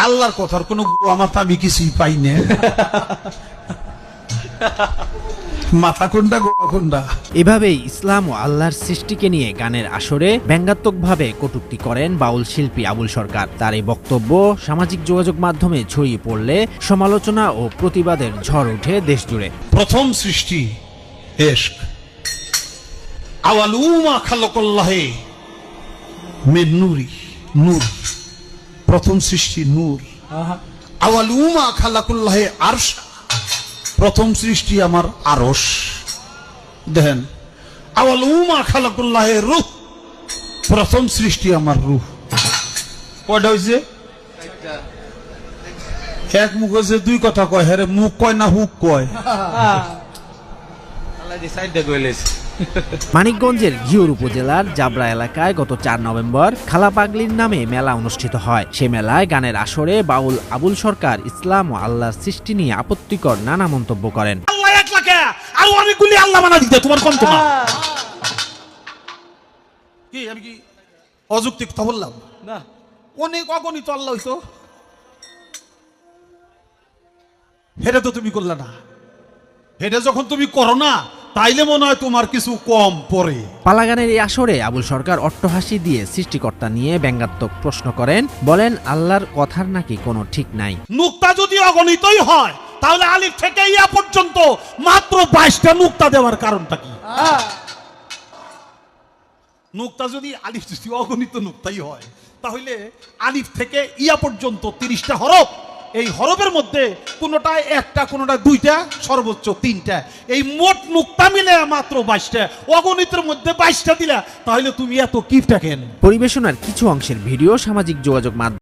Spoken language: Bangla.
আল্লাহর কথার কোনো মাথা আমি কিছুই পাই না। মাথা কোনটা গোয়া কোনটা। এভাবেই ইসলাম ও আল্লাহর সৃষ্টিকে নিয়ে গানের আসরে ব্যঙ্গাত্মকভাবে কটূক্তি করেন বাউল শিল্পী আবুল সরকার। তার এই বক্তব্য সামাজিক যোগাযোগ মাধ্যমে ছড়িয়ে পড়লে সমালোচনা ও প্রতিবাদের ঝড় ওঠে দেশ জুড়ে। প্রথম সৃষ্টি ইশক, আওয়ালুমা খালাকাল্লাহে মিন নূরি, নূর। প্রথম সৃষ্টি নূর। আওয়ালুমা খালাকাল্লাহে আরশ, প্রথম সৃষ্টি আমার আরশ। দেখেন, আওয়ালুমা খালাকাল্লাহে রূহ, প্রথম সৃষ্টি আমার রূহ। কয়টা হইছে? এক মুখ হয়েছে, দুই কথা কয়। হ্যাঁ, মুখ কয় না হুক কয়। মানিকগঞ্জের ঘিওর উপজেলার জাবরা এলাকায় গত 4 নভেম্বর খালা পাগলির নামে মেলা অনুষ্ঠিত হয়। সে মেলায় গানের আসরে বাউল আবুল সরকার ইসলাম ও আল্লাহর সৃষ্টি নিয়ে আপত্তিকর নানা মন্তব্য করেন। আল্লাহ এক লাখে আর অনেকগুলি আল্লাহ বানা দিতে তোমার কম তো না। কি আমি কি অযৌক্তিক কথা বললাম? না, অনেক অগণিত আল্লাহ হইতো, এটা তো তুমি করলে না। এটা যখন তুমি করো না, তাইলে মনে হয় তোমার কিছু কম পড়ে। পালাগানের এই আসরে আবুল সরকার অট্টহাসি দিয়ে সৃষ্টিকর্তা নিয়ে ব্যঙ্গাত্মক প্রশ্ন করেন। বলেন, আল্লাহর কথার নাকি কোনো ঠিক নাই। নুক্তা যদি অগণিতই হয়, তাহলে আলিফ থেকে ইয়া পর্যন্ত মাত্র 22টা নুক্তা দেওয়ার কারণটা কি? নুক্তা যদি আলিফ যদি অগণিত নুক্তাই হয়, তাহলে আলিফ থেকে ইয়া পর্যন্ত 30টা হরফ। এই হরফের মধ্যে কোনোটা একটা, কোনোটা দুইটা, সর্বোচ্চ 3টা। এই মোট নুক্তা মিলে মাত্র 22টা। অগণিতের মধ্যে 22টা দিলা, তাহলে তুমি এত কিপটা কেন? পরিবেশনার কিছু অংশের ভিডিও সামাজিক যোগাযোগ মাধ্যমে